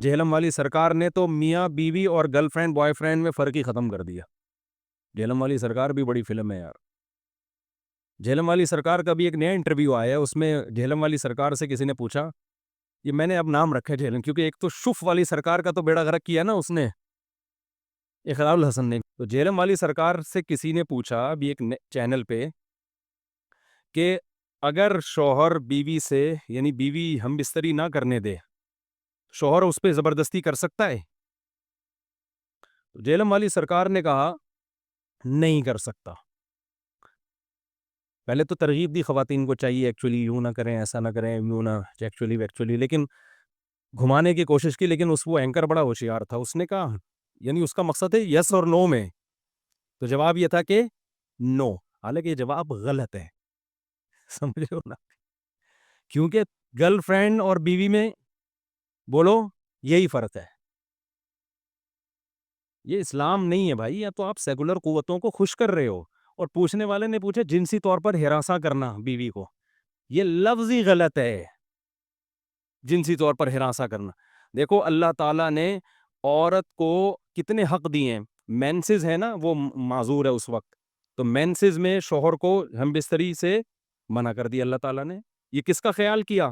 جہلم والی سرکار نے تو میاں بیوی اور گرل فرینڈ بوائے فرینڈ میں فرق ہی ختم کر دیا. جہلم والی سرکار بھی بڑی فلم ہے یار. جہلم والی سرکار کا بھی ایک نیا انٹرویو آیا ہے, اس میں جہلم والی سرکار سے کسی نے پوچھا, یہ میں نے اب نام رکھا ہے جہلم, کیونکہ ایک تو شف والی سرکار کا تو بیڑا غرق کیا نا اس نے, اقرار الحسن نے. تو جہلم والی سرکار سے کسی نے پوچھا ابھی ایک چینل پہ کہ اگر شوہر بیوی سے یعنی بیوی ہم بستری نہ کرنے دے, شوہر اس پہ زبردستی کر سکتا ہے؟ تو جہلم والی سرکار نے کہا نہیں کر سکتا. پہلے تو ترغیب دی خواتین کو چاہیے ایکچولی یوں نہ کریں, ایسا نہ کریں, یوں نہ ایکچولی, لیکن گھمانے کی کوشش کی. لیکن وہ اینکر بڑا ہوشیار تھا, اس نے کہا یعنی اس کا مقصد ہے یس اور نو میں, تو جواب یہ تھا کہ نو, حالانکہ یہ جواب غلط ہے. سمجھ رہے ہو نا, کیونکہ گرل فرینڈ اور بیوی میں بولو یہی فرق ہے. یہ اسلام نہیں ہے بھائی, یا تو آپ سیکولر قوتوں کو خوش کر رہے ہو. اور پوچھنے والے نے پوچھا جنسی طور پر ہراساں کرنا بیوی کو, یہ لفظ ہی غلط ہے. جنسی طور پر ہراساں کرنا, دیکھو اللہ تعالیٰ نے عورت کو کتنے حق دیے ہیں. مینسز ہے نا, وہ معذور ہے اس وقت, تو مینسز میں شوہر کو ہم بستری سے منع کر دیا اللہ تعالیٰ نے. یہ کس کا خیال کیا؟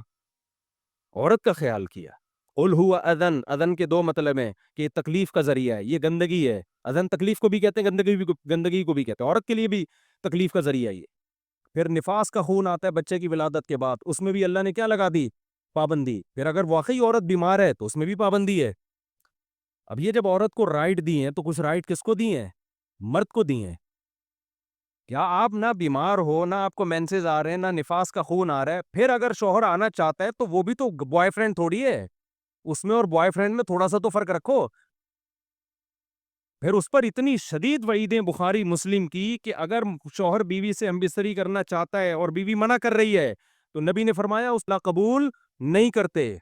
عورت کا خیال کیا. قل ہوا اذن, اذن کے دو مطلب ہیں کہ یہ تکلیف کا ذریعہ ہے, یہ گندگی ہے. اذن تکلیف کو بھی کہتے ہیں, گندگی کو بھی کہتے ہیں. عورت کے لیے بھی تکلیف کا ذریعہ ہے یہ. پھر نفاس کا خون آتا ہے بچے کی ولادت کے بعد, اس میں بھی اللہ نے کیا لگا دی؟ پابندی. پھر اگر واقعی عورت بیمار ہے تو اس میں بھی پابندی ہے. اب یہ جب عورت کو رائٹ دی ہیں تو کچھ رائٹ کس کو دی ہیں؟ مرد کو دی ہیں. کیا آپ نہ بیمار ہو, نہ آپ کو مینسز آ رہے ہیں, نہ نفاس کا خون آ رہا ہے, پھر اگر شوہر آنا چاہتا ہے تو وہ بھی تو بوائے فرینڈ تھوڑی ہے, اس میں اور بوائے فرینڈ میں تھوڑا سا تو فرق رکھو. پھر اس پر اتنی شدید وعیدیں بخاری مسلم کی کہ اگر شوہر بیوی سے ہم بستری کرنا چاہتا ہے اور بیوی منع کر رہی ہے تو نبی نے فرمایا اس لا قبول نہیں کرتے.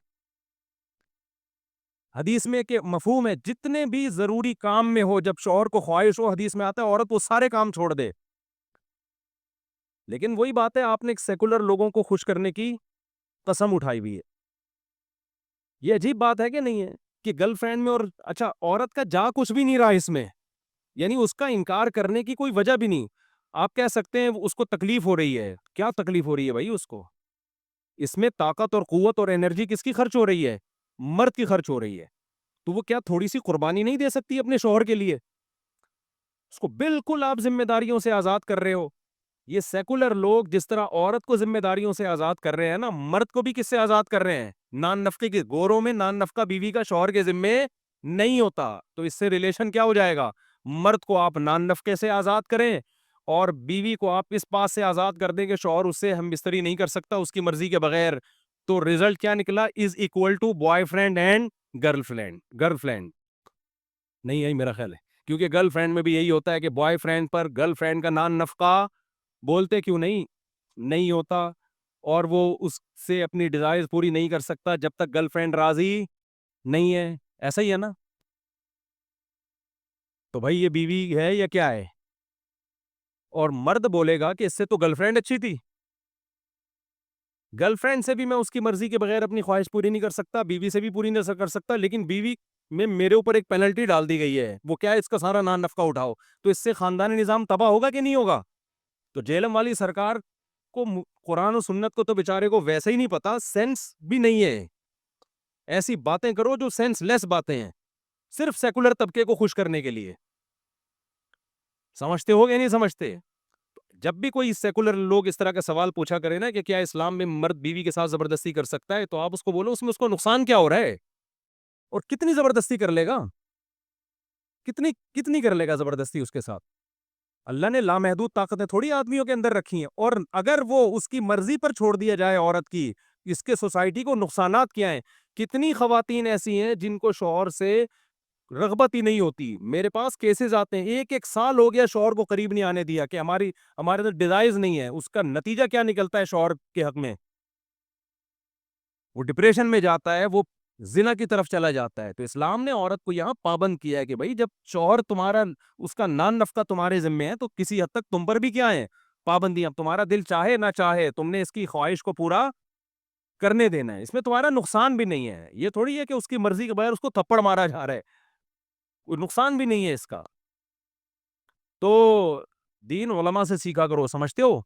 حدیث میں کہ مفہوم ہے جتنے بھی ضروری کام میں ہو, جب شوہر کو خواہش ہو, حدیث میں آتا ہے عورت وہ سارے کام چھوڑ دے. لیکن وہی بات ہے, آپ نے سیکولر لوگوں کو خوش کرنے کی قسم اٹھائی ہوئی ہے. یہ عجیب بات ہے کہ نہیں ہے کہ گرل فرینڈ میں, اور اچھا عورت کا جا کچھ بھی نہیں رہا اس میں, یعنی اس کا انکار کرنے کی کوئی وجہ بھی نہیں. آپ کہہ سکتے ہیں اس کو تکلیف ہو رہی ہے, کیا تکلیف ہو رہی ہے بھائی اس کو؟ اس میں طاقت اور قوت اور انرجی کس کی خرچ ہو رہی ہے؟ مرد کی خرچ ہو رہی ہے. تو وہ کیا تھوڑی سی قربانی نہیں دے سکتی اپنے شوہر کے لیے؟ اس کو بالکل آپ ذمہ داریوں سے آزاد کر رہے ہو. یہ سیکولر لوگ جس طرح عورت کو ذمہ داریوں سے آزاد کر رہے ہیں نا, مرد کو بھی کس سے آزاد کر رہے ہیں؟ نان نفقے کے. گوروں میں نان نفقہ بیوی کا شوہر کے ذمے نہیں ہوتا. تو اس سے ریلیشن کیا ہو جائے گا؟ مرد کو آپ نان نفقے سے آزاد کریں اور بیوی کو آپ اس بات سے آزاد کر دیں کہ شوہر اس سے ہم بستری نہیں کر سکتا اس کی مرضی کے بغیر. تو ریزلٹ کیا نکلا؟ Is equal to boyfriend and girlfriend. نہیں ہے میرا خیال ہے, کیونکہ گرل فرینڈ میں بھی یہی ہوتا ہے کہ بوائے فرینڈ پر گرل فرینڈ کا نان نفقہ بولتے کیوں نہیں ہوتا, اور وہ اس سے اپنی ڈیزائرز پوری نہیں کر سکتا جب تک گرل فرینڈ راضی نہیں ہے. ایسا ہی ہے نا؟ تو بھائی یہ بیوی ہے یا کیا ہے؟ اور مرد بولے گا کہ اس سے تو گرل فرینڈ اچھی تھی, گرل فرینڈ سے بھی میں اس کی مرضی کے بغیر اپنی خواہش پوری نہیں کر سکتا, بیوی سے بھی پوری نہیں کر سکتا, لیکن بیوی میں میرے اوپر ایک پینلٹی ڈال دی گئی ہے, وہ کیا ہے؟ اس کا سارا نان نفقہ اٹھاؤ. تو اس سے خاندانی نظام تباہ ہوگا کہ نہیں ہوگا؟ تو جہلم والی سرکار کو قرآن و سنت کو تو بیچارے کو ویسے ہی نہیں پتا, سینس بھی نہیں ہے. ایسی باتیں کرو جو سینس لیس باتیں ہیں, صرف سیکولر طبقے کو خوش کرنے کے لیے. سمجھتے ہو گے نہیں سمجھتے؟ جب بھی کوئی سیکولر لوگ اس طرح کا سوال پوچھا کرے نا کہ کیا اسلام میں مرد بیوی کے ساتھ زبردستی کر سکتا ہے, تو آپ اس کو بولو اس میں اس کو نقصان کیا ہو رہا ہے, اور کتنی زبردستی کر لے گا, کتنی کر لے گا زبردستی اس کے ساتھ. اللہ نے لامحدود طاقتیں تھوڑی آدمیوں کے اندر رکھی ہیں, اور اگر وہ اس کی مرضی پر چھوڑ دیا جائے عورت کی, اس کے سوسائٹی کو نقصانات کیا ہیں. کتنی خواتین ایسی ہیں جن کو شوہر سے رغبت ہی نہیں ہوتی. میرے پاس کیسز آتے ہیں, ایک سال ہو گیا شوہر کو قریب نہیں آنے دیا کہ ہمارے اندر ڈیزائرز نہیں ہے. اس کا نتیجہ کیا نکلتا ہے شوہر کے حق میں؟ وہ ڈپریشن میں جاتا ہے, وہ زنا کی طرف چلا جاتا ہے. تو اسلام نے عورت کو یہاں پابند کیا ہے کہ بھائی جب شوہر تمہارا اس کا نان نفقہ تمہارے ذمے ہے تو کسی حد تک تم پر بھی کیا ہے؟ پابندیاں. تمہارا دل چاہے نہ چاہے تم نے اس کی خواہش کو پورا کرنے دینا ہے, اس میں تمہارا نقصان بھی نہیں ہے. یہ تھوڑی ہے کہ اس کی مرضی کے بغیر اس کو تھپڑ مارا جا رہا ہے, کوئی نقصان بھی نہیں ہے اس کا. تو دین علماء سے سیکھا کرو, سمجھتے ہو.